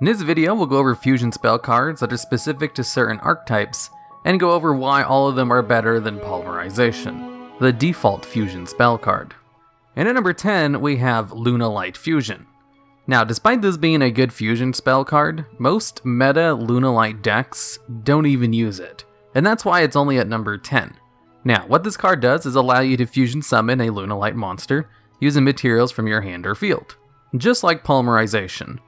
In this video, we'll go over fusion spell cards that are specific to certain archetypes, and go over why all of them are better than polymerization, the default fusion spell card. And at number 10, we have LUNALIGHT Fusion. Now, despite this being a good fusion spell card, most meta LUNALIGHT decks don't even use it, and that's why it's only at number 10. Now, what this card does is allow you to fusion summon a LUNALIGHT monster using materials from your hand or field, just like polymerization.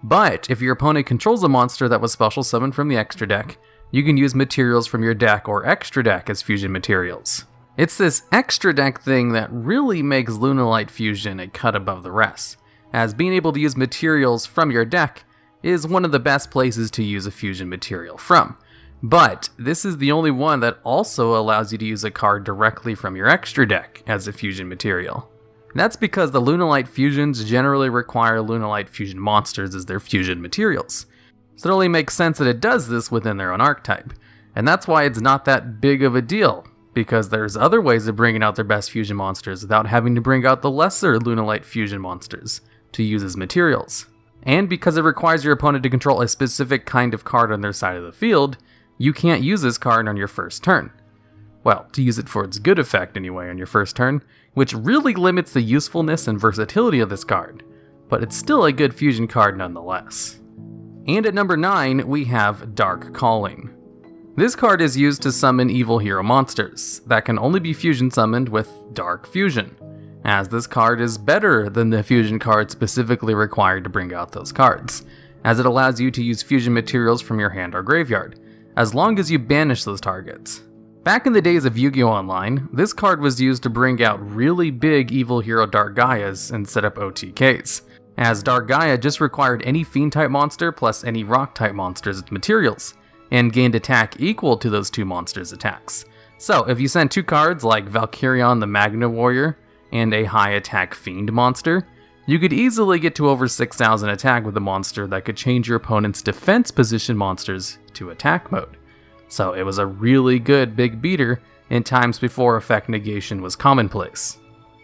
But if your opponent controls a monster that was special summoned from the extra deck, you can use materials from your deck or extra deck as fusion materials. It's this extra deck thing that really makes LUNALIGHT Fusion a cut above the rest, as being able to use materials from your deck is one of the best places to use a fusion material from. But this is the only one that also allows you to use a card directly from your extra deck as a fusion material. That's because the LUNALIGHT Fusions generally require LUNALIGHT Fusion monsters as their fusion materials. So it only makes sense that it does this within their own archetype. And that's why it's not that big of a deal, because there's other ways of bringing out their best fusion monsters without having to bring out the lesser LUNALIGHT Fusion monsters to use as materials. And because it requires your opponent to control a specific kind of card on their side of the field, you can't use this card on your first turn. Well, to use it for its good effect anyway on your first turn, which really limits the usefulness and versatility of this card, but it's still a good fusion card nonetheless. And at number 9, we have Dark Calling. This card is used to summon evil hero monsters that can only be fusion summoned with Dark Fusion, as this card is better than the fusion card specifically required to bring out those cards, as it allows you to use fusion materials from your hand or graveyard, as long as you banish those targets. Back in the days of YuGiOh Online, this card was used to bring out really big evil hero Dark Gaias and set up OTKs, as Dark Gaia just required any fiend type monster plus any rock type monsters as materials, and gained attack equal to those two monsters' attacks. So if you sent two cards like Valkyrion the Magna Warrior and a high attack fiend monster, you could easily get to over 6,000 attack with a monster that could change your opponent's defense position monsters to attack mode. So it was a really good big beater in times before effect negation was commonplace.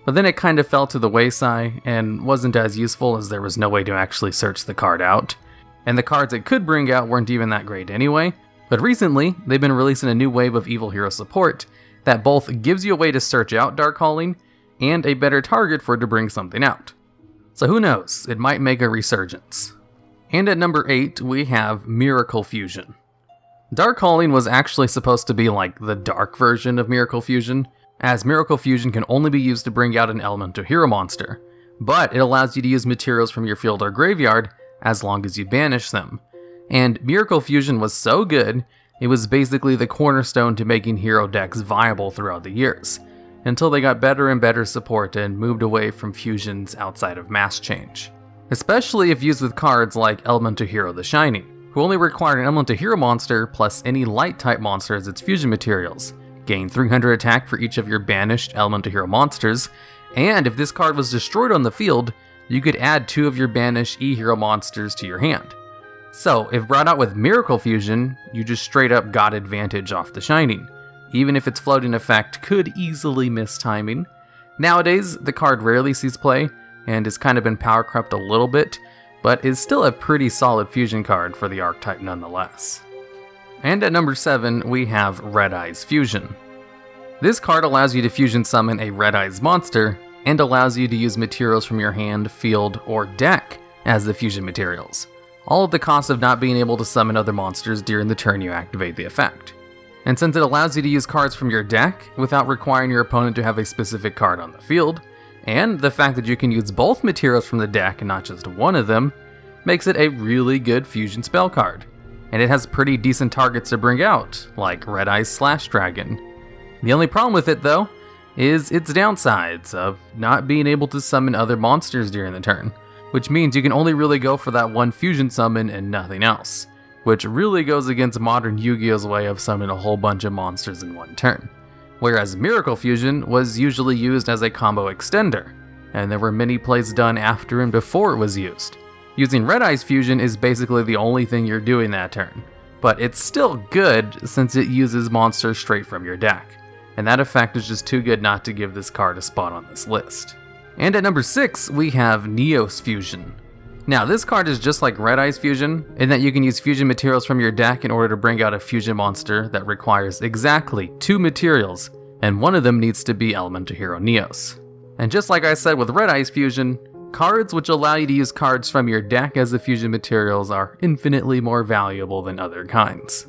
But then it kind of fell to the wayside and wasn't as useful as there was no way to actually search the card out. And the cards it could bring out weren't even that great anyway. But recently, they've been releasing a new wave of evil hero support that both gives you a way to search out Dark Calling and a better target for it to bring something out. So who knows, it might make a resurgence. And at number 8, we have Miracle Fusion. Dark Calling was actually supposed to be like the dark version of Miracle Fusion, as Miracle Fusion can only be used to bring out an elemental hero monster, but it allows you to use materials from your field or graveyard as long as you banish them. And Miracle Fusion was so good, it was basically the cornerstone to making hero decks viable throughout the years, until they got better and better support and moved away from fusions outside of mass change. Especially if used with cards like Elemental Hero the Shining, who only required an Elemental Hero monster plus any light type monster as its fusion materials, gain 300 attack for each of your banished Elemental Hero monsters, and if this card was destroyed on the field, you could add 2 of your banished E-Hero monsters to your hand. So if brought out with Miracle Fusion, you just straight up got advantage off the Shining, even if its floating effect could easily miss timing. Nowadays, the card rarely sees play, and has kind of been power crept a little bit, but is still a pretty solid fusion card for the archetype nonetheless. And at number 7, we have Red Eyes Fusion. This card allows you to fusion summon a Red Eyes monster, and allows you to use materials from your hand, field, or deck as the fusion materials, all at the cost of not being able to summon other monsters during the turn you activate the effect. And since it allows you to use cards from your deck without requiring your opponent to have a specific card on the field, and the fact that you can use both materials from the deck and not just one of them, makes it a really good fusion spell card. And it has pretty decent targets to bring out, like Red Eyes Slash Dragon. The only problem with it though, is its downsides of not being able to summon other monsters during the turn, which means you can only really go for that one fusion summon and nothing else, which really goes against modern Yu-Gi-Oh's way of summoning a whole bunch of monsters in one turn. Whereas Miracle Fusion was usually used as a combo extender, and there were many plays done after and before it was used. Using Red Eyes Fusion is basically the only thing you're doing that turn, but it's still good since it uses monsters straight from your deck, and that effect is just too good not to give this card a spot on this list. And at number 6, we have Neos Fusion. Now, this card is just like Red Eyes Fusion, in that you can use fusion materials from your deck in order to bring out a fusion monster that requires exactly 2 materials, and one of them needs to be Elemental Hero Neos. And just like I said with Red Eyes Fusion, cards which allow you to use cards from your deck as the fusion materials are infinitely more valuable than other kinds.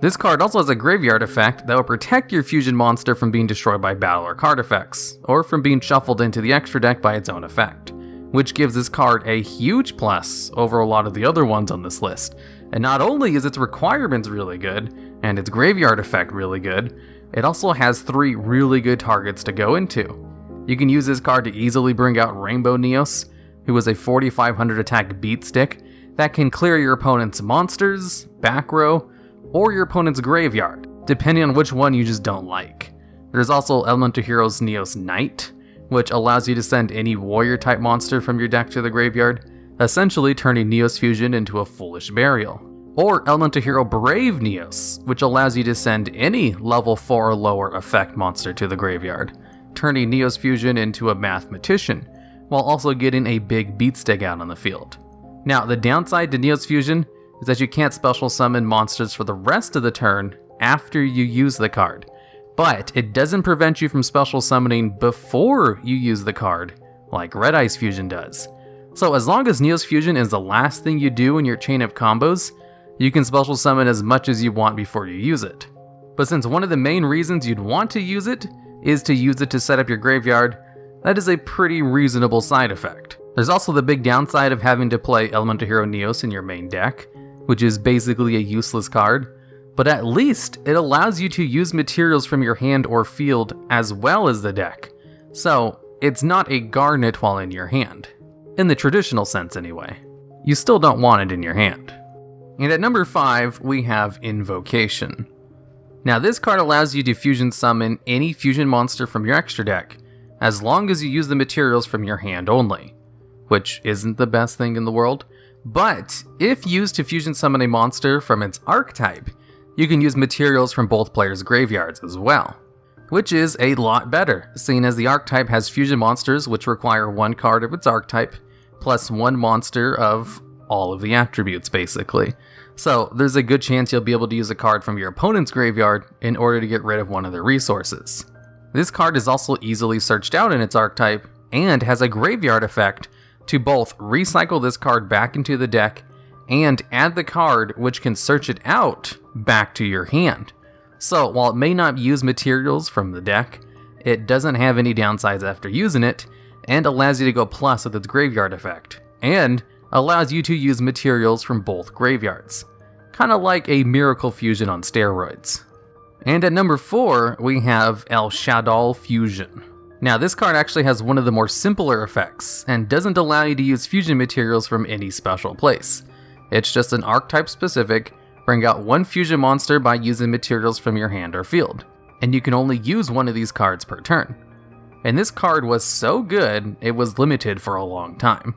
This card also has a graveyard effect that will protect your fusion monster from being destroyed by battle or card effects, or from being shuffled into the extra deck by its own effect, which gives this card a huge plus over a lot of the other ones on this list. And not only is its requirements really good, and its graveyard effect really good, it also has 3 really good targets to go into. You can use this card to easily bring out Rainbow Neos, who is a 4500 attack beat stick that can clear your opponent's monsters, back row, or your opponent's graveyard, depending on which one you just don't like. There's also Elemental Heroes Neos Knight, which allows you to send any warrior type monster from your deck to the graveyard, essentially turning Neos Fusion into a foolish burial. Or Elemental Hero Brave Neos, which allows you to send any level 4 or lower effect monster to the graveyard, turning Neos Fusion into a mathematician, while also getting a big beat stick out on the field. Now, the downside to Neos Fusion is that you can't special summon monsters for the rest of the turn after you use the card, but it doesn't prevent you from special summoning before you use the card, like Red Eyes Fusion does. So as long as Neos Fusion is the last thing you do in your chain of combos, you can special summon as much as you want before you use it. But since one of the main reasons you'd want to use it is to use it to set up your graveyard, that is a pretty reasonable side effect. There's also the big downside of having to play Elemental Hero Neos in your main deck, which is basically a useless card, but at least it allows you to use materials from your hand or field as well as the deck. So it's not a garnet while in your hand. In the traditional sense anyway. You still don't want it in your hand. And at number 5, we have Invocation. Now this card allows you to fusion summon any fusion monster from your extra deck, as long as you use the materials from your hand only, which isn't the best thing in the world. But if used to fusion summon a monster from its archetype, you can use materials from both players' graveyards as well, which is a lot better, seeing as the archetype has fusion monsters which require 1 card of its archetype, plus 1 monster of all of the attributes basically. So there's a good chance you'll be able to use a card from your opponent's graveyard in order to get rid of one of their resources. This card is also easily searched out in its archetype, and has a graveyard effect to both recycle this card back into the deck and add the card which can search it out back to your hand. So while it may not use materials from the deck, it doesn't have any downsides after using it, and allows you to go plus with its graveyard effect, and allows you to use materials from both graveyards. Kinda like a Miracle Fusion on steroids. And at number 4, we have Shaddoll Fusion. Now this card actually has one of the more simpler effects, and doesn't allow you to use fusion materials from any special place. It's just an archetype specific, bring out 1 fusion monster by using materials from your hand or field, and you can only use 1 of these cards per turn. And this card was so good, it was limited for a long time.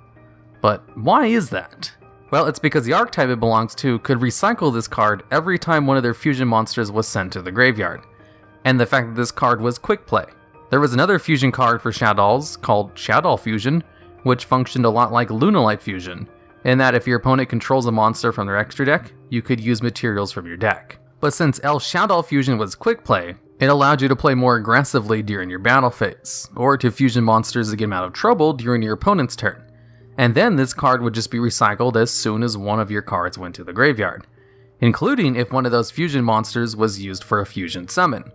But why is that? Well, it's because the archetype it belongs to could recycle this card every time one of their fusion monsters was sent to the graveyard, and the fact that this card was quick play. There was another fusion card for Shaddolls called Shaddoll Fusion, which functioned a lot like LUNALIGHT Fusion, in that if your opponent controls a monster from their extra deck, you could use materials from your deck. But since Shaddoll Fusion was quick play, it allowed you to play more aggressively during your battle phase, or to fusion monsters to get them out of trouble during your opponent's turn. And then this card would just be recycled as soon as one of your cards went to the graveyard, including if one of those fusion monsters was used for a fusion summon,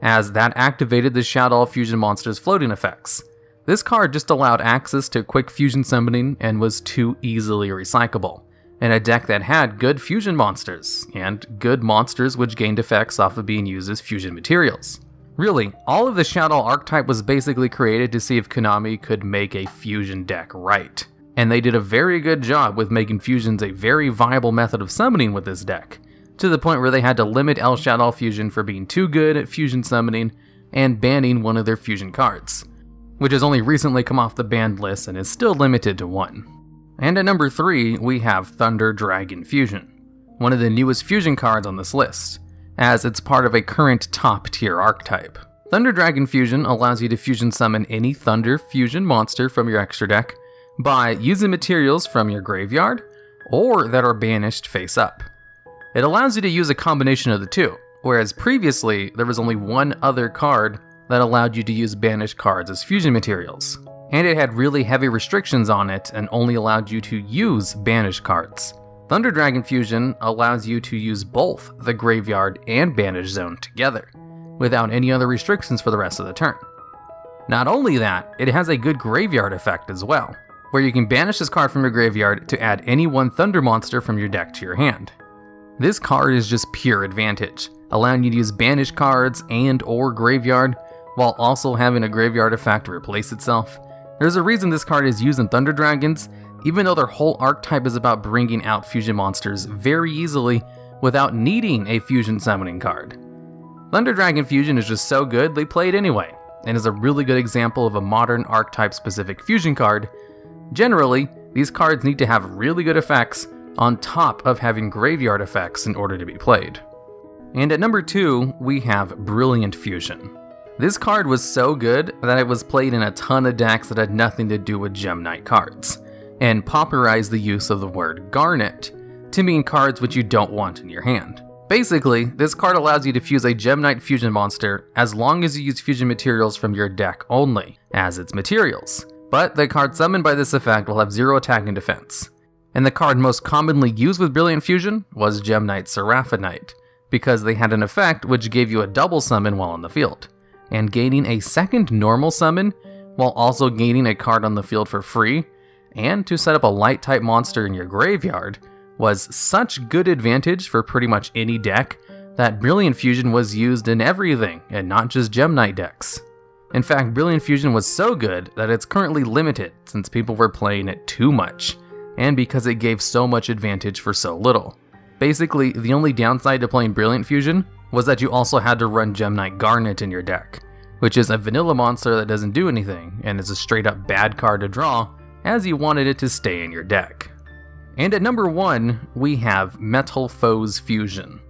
as that activated the Shaddoll Fusion monster's floating effects. This card just allowed access to quick fusion summoning and was too easily recyclable, in a deck that had good fusion monsters, and good monsters which gained effects off of being used as fusion materials. Really, all of the Shaddoll archetype was basically created to see if Konami could make a fusion deck right. And they did a very good job with making fusions a very viable method of summoning with this deck, to the point where they had to limit Shaddoll Fusion for being too good at fusion summoning and banning one of their fusion cards, which has only recently come off the banned list and is still limited to 1. And at number 3, we have Thunder Dragon Fusion, one of the newest fusion cards on this list, as it's part of a current top tier archetype. Thunder Dragon Fusion allows you to fusion summon any Thunder Fusion monster from your extra deck by using materials from your graveyard or that are banished face up. It allows you to use a combination of the two, whereas previously there was only one other card that allowed you to use banished cards as fusion materials, and it had really heavy restrictions on it and only allowed you to use banished cards. Thunder Dragon Fusion allows you to use both the graveyard and banish zone together, without any other restrictions for the rest of the turn. Not only that, it has a good graveyard effect as well, where you can banish this card from your graveyard to add any one Thunder monster from your deck to your hand. This card is just pure advantage, allowing you to use banished cards and or graveyard, while also having a graveyard effect replace itself. There's a reason this card is used in Thunder Dragons, even though their whole archetype is about bringing out fusion monsters very easily without needing a fusion summoning card. Thunder Dragon Fusion is just so good they play it anyway, and is a really good example of a modern archetype specific fusion card. Generally, these cards need to have really good effects on top of having graveyard effects in order to be played. And at number 2, we have Brilliant Fusion. This card was so good that it was played in a ton of decks that had nothing to do with Gem Knight cards, and popularized the use of the word Garnet to mean cards which you don't want in your hand. Basically, this card allows you to fuse a Gem Knight fusion monster as long as you use fusion materials from your deck only as its materials, but the card summoned by this effect will have 0 attack and defense. And the card most commonly used with Brilliant Fusion was Gem Knight Seraphonite, because they had an effect which gave you a double summon while on the field, and gaining a second normal summon while also gaining a card on the field for free, and to set up a light type monster in your graveyard was such good advantage for pretty much any deck that Brilliant Fusion was used in everything and not just Gem Knight decks. In fact, Brilliant Fusion was so good that it's currently limited since people were playing it too much, and because it gave so much advantage for so little. Basically, the only downside to playing Brilliant Fusion was that you also had to run Gem Knight Garnet in your deck, which is a vanilla monster that doesn't do anything and is a straight up bad card to draw, as you wanted it to stay in your deck. And at number 1, we have Metalfoes Fusion.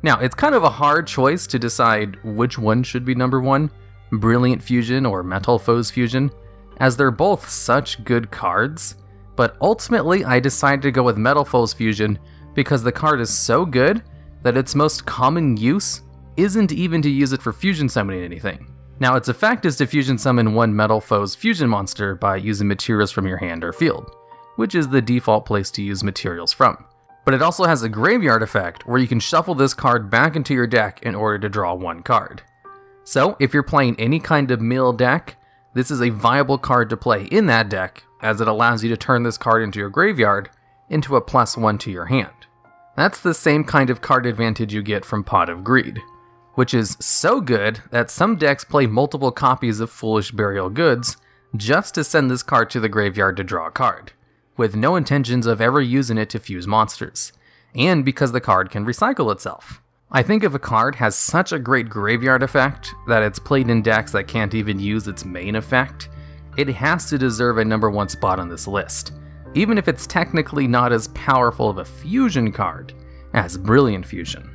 Now, it's kind of a hard choice to decide which one should be number 1, Brilliant Fusion or Metalfoes Fusion, as they're both such good cards, but ultimately I decided to go with Metalfoes Fusion because the card is so good that its most common use isn't even to use it for fusion summoning anything. Now, its effect is to fusion summon one Metalfoes Fusion monster by using materials from your hand or field, which is the default place to use materials from. But it also has a graveyard effect where you can shuffle this card back into your deck in order to draw one card. So if you're playing any kind of mill deck, this is a viable card to play in that deck, as it allows you to turn this card into your graveyard into a +1 to your hand. That's the same kind of card advantage you get from Pot of Greed, which is so good that some decks play multiple copies of Foolish Burial Goods just to send this card to the graveyard to draw a card, with no intentions of ever using it to fuse monsters, and because the card can recycle itself. I think if a card has such a great graveyard effect that it's played in decks that can't even use its main effect, it has to deserve a number 1 spot on this list, even if it's technically not as powerful of a fusion card as Brilliant Fusion.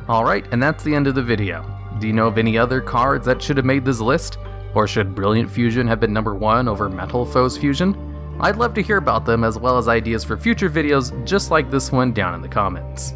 Alright, and that's the end of the video. Do you know of any other cards that should have made this list? Or should Brilliant Fusion have been number 1 over Metalfoes Fusion? I'd love to hear about them, as well as ideas for future videos just like this one down in the comments.